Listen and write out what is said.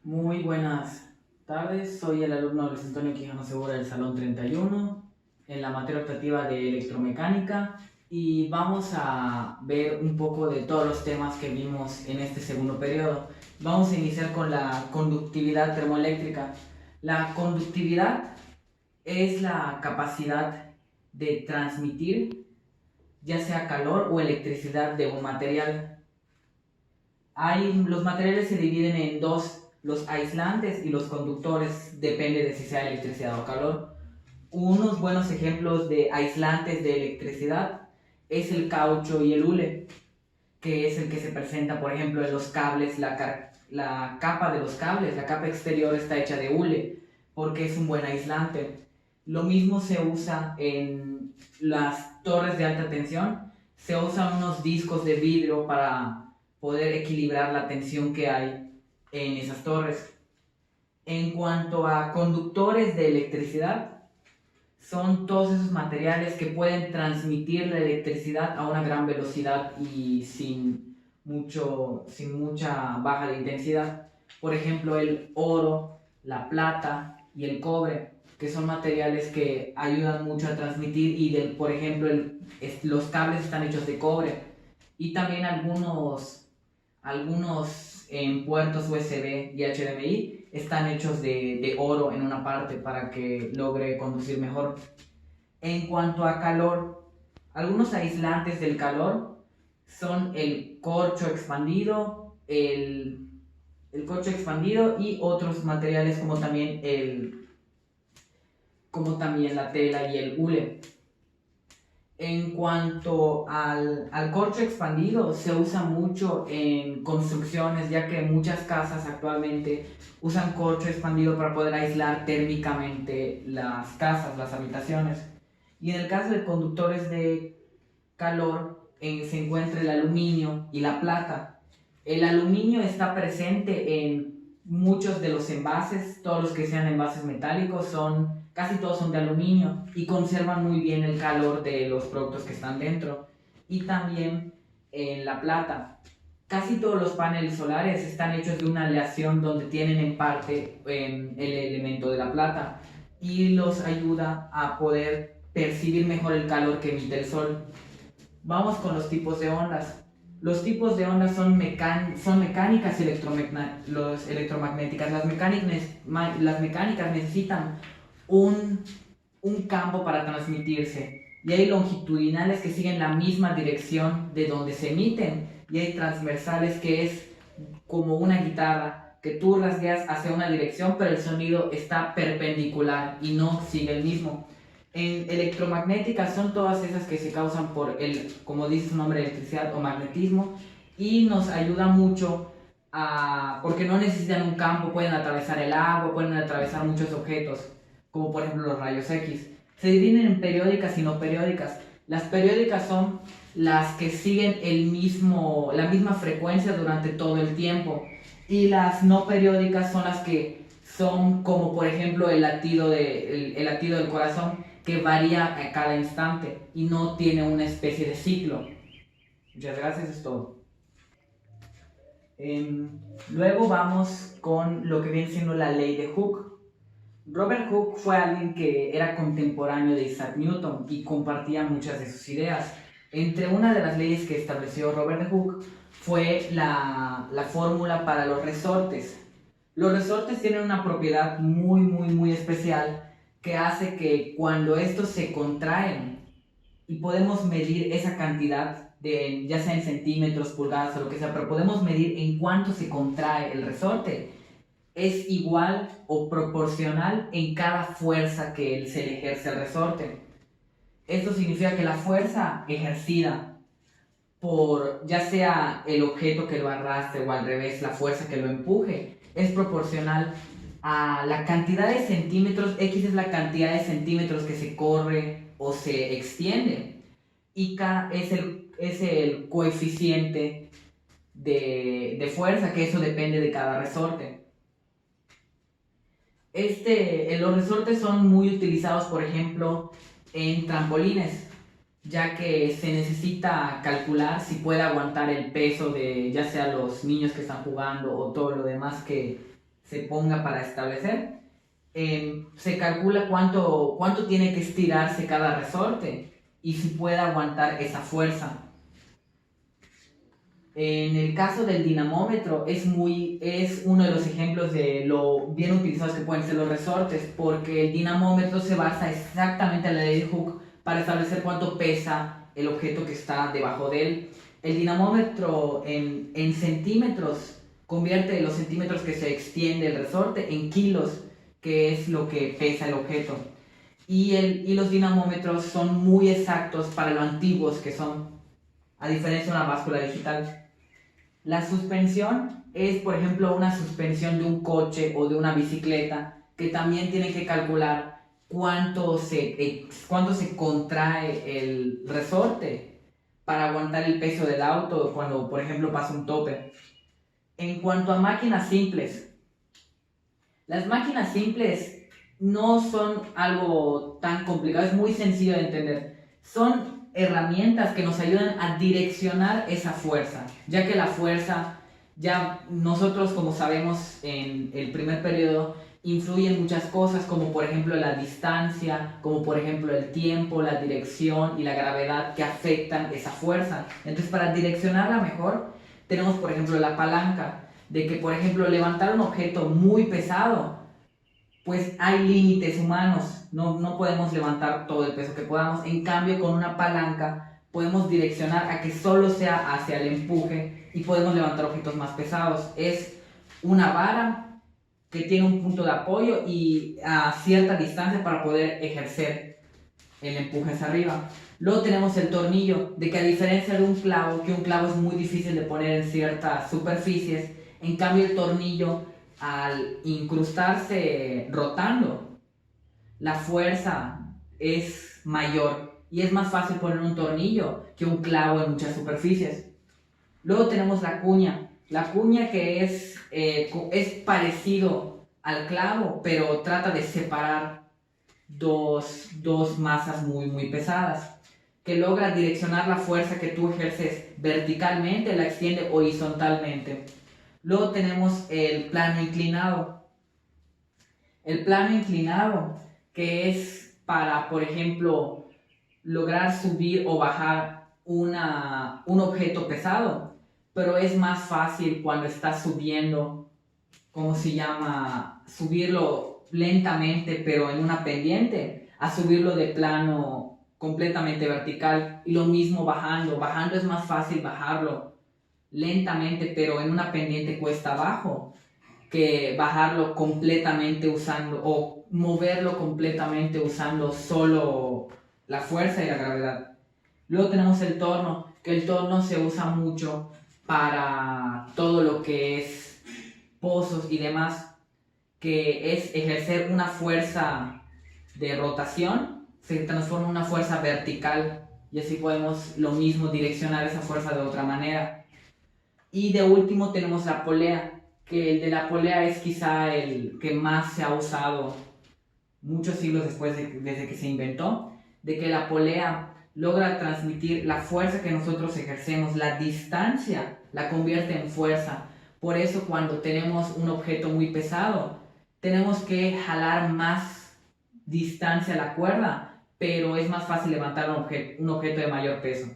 Muy buenas tardes, soy el alumno Luis Antonio Quijano Segura del Salón 31 en la materia optativa de electromecánica y vamos a ver un poco de todos los temas que vimos en este segundo periodo. Vamos a iniciar con la conductividad termoeléctrica. La conductividad es la capacidad de transmitir ya sea calor o electricidad de un material. Los materiales se dividen en dos: los aislantes y los conductores, depende de si sea electricidad o calor. Unos buenos ejemplos de aislantes de electricidad es el caucho y el hule, que es el que se presenta, por ejemplo, en los cables. La capa de los cables, la capa exterior está hecha de hule, porque es un buen aislante. Lo mismo se usa en las torres de alta tensión. Se usan unos discos de vidrio para poder equilibrar la tensión que hay en esas torres. En cuanto a conductores de electricidad, son todos esos materiales que pueden transmitir la electricidad a una gran velocidad y sin mucha baja de intensidad. Por ejemplo, el oro, la plata y el cobre, que son materiales que ayudan mucho a transmitir. Por ejemplo, los cables están hechos de cobre, y también algunos en puertos USB y HDMI están hechos de oro en una parte para que logre conducir mejor. En cuanto a calor, algunos aislantes del calor son el corcho expandido, el corcho expandido y otros materiales como también la tela y el hule. En cuanto al corcho expandido, se usa mucho en construcciones, ya que muchas casas actualmente usan corcho expandido para poder aislar térmicamente las casas, las habitaciones. Y en el caso de conductores de calor, se encuentra el aluminio y la plata. El aluminio está presente en muchos de los envases. Todos los que sean envases metálicos casi todos son de aluminio y conservan muy bien el calor de los productos que están dentro. Y también en la plata. Casi todos los paneles solares están hechos de una aleación donde tienen en parte el elemento de la plata, y los ayuda a poder percibir mejor el calor que emite el sol. Vamos con los tipos de ondas. Los tipos de ondas son mecánicas y electromagnéticas. Las mecánicas necesitan un campo para transmitirse, y hay longitudinales que siguen la misma dirección de donde se emiten, y hay transversales que es como una guitarra que tú rasgueas hacia una dirección, pero el sonido está perpendicular y no sigue el mismo. En electromagnéticas son todas esas que se causan como dice su nombre, electricidad o magnetismo, y nos ayuda mucho porque no necesitan un campo, pueden atravesar el agua, pueden atravesar muchos objetos, como por ejemplo los rayos X. Se dividen en periódicas y no periódicas. Las periódicas son las que siguen la misma frecuencia durante todo el tiempo, y las no periódicas son las que son como por ejemplo el latido del corazón, que varía a cada instante y no tiene una especie de ciclo. Muchas gracias, es todo. Luego vamos con lo que viene siendo la ley de Hooke. Robert Hooke fue alguien que era contemporáneo de Isaac Newton y compartía muchas de sus ideas. Entre una de las leyes que estableció Robert Hooke fue la fórmula para los resortes. Los resortes tienen una propiedad muy, muy, muy especial, que hace que cuando estos se contraen y podemos medir esa cantidad, ya sea en centímetros, pulgadas o lo que sea, pero podemos medir en cuánto se contrae el resorte, es igual o proporcional en cada fuerza que se le ejerce al resorte. Esto significa que la fuerza ejercida por ya sea el objeto que lo arrastre o al revés, la fuerza que lo empuje, es proporcional a la cantidad de centímetros. X es la cantidad de centímetros que se corre o se extiende, y K es el coeficiente de fuerza, que eso depende de cada resorte. Los resortes son muy utilizados, por ejemplo, en trampolines, ya que se necesita calcular si puede aguantar el peso de ya sea los niños que están jugando o todo lo demás que se ponga para establecer, se calcula cuánto tiene que estirarse cada resorte y si puede aguantar esa fuerza. En el caso del dinamómetro es uno de los ejemplos de lo bien utilizados que pueden ser los resortes, porque el dinamómetro se basa exactamente en la ley de Hooke para establecer cuánto pesa el objeto que está debajo de él. El dinamómetro en centímetros convierte los centímetros que se extiende el resorte en kilos, que es lo que pesa el objeto. Y los dinamómetros son muy exactos para lo antiguos que son, a diferencia de una báscula digital. La suspensión es, por ejemplo, una suspensión de un coche o de una bicicleta, que también tiene que calcular cuánto se contrae el resorte para aguantar el peso del auto cuando, por ejemplo, pasa un tope. En cuanto a máquinas simples, las máquinas simples no son algo tan complicado, es muy sencillo de entender. Son herramientas que nos ayudan a direccionar esa fuerza, ya que la fuerza, ya nosotros como sabemos en el primer periodo, influyen muchas cosas como por ejemplo la distancia, como por ejemplo el tiempo, la dirección y la gravedad que afectan esa fuerza. Entonces para direccionarla mejor tenemos por ejemplo la palanca, de que por ejemplo levantar un objeto muy pesado, pues hay límites humanos, no podemos levantar todo el peso que podamos. En cambio, con una palanca podemos direccionar a que solo sea hacia el empuje y podemos levantar objetos más pesados. Es una vara que tiene un punto de apoyo y a cierta distancia para poder ejercer el empuje hacia arriba. Luego tenemos el tornillo, de que a diferencia de un clavo, que un clavo es muy difícil de poner en ciertas superficies, en cambio el tornillo, al incrustarse rotando, la fuerza es mayor y es más fácil poner un tornillo que un clavo en muchas superficies. Luego tenemos la cuña que es parecido al clavo, pero trata de separar dos masas muy pesadas, que logra direccionar la fuerza que tú ejerces verticalmente, la extiende horizontalmente. Luego tenemos el plano inclinado. El plano inclinado, que es para, por ejemplo, lograr subir o bajar un objeto pesado, pero es más fácil cuando estás subiendo, ¿cómo se llama? Subirlo lentamente, pero en una pendiente, a subirlo de plano completamente vertical. Y lo mismo bajando. Bajando es más fácil bajarlo lentamente, pero en una pendiente cuesta abajo, que bajarlo completamente usando o moverlo completamente usando solo la fuerza y la gravedad. Luego tenemos el torno, que el torno se usa mucho para todo lo que es pozos y demás, que es ejercer una fuerza de rotación, se transforma en una fuerza vertical y así podemos lo mismo direccionar esa fuerza de otra manera. Y de último tenemos la polea, que el de la polea es quizá el que más se ha usado muchos siglos después desde que se inventó, de que la polea logra transmitir la fuerza que nosotros ejercemos, la distancia la convierte en fuerza. Por eso cuando tenemos un objeto muy pesado, tenemos que jalar más distancia a la cuerda, pero es más fácil levantar un objeto de mayor peso.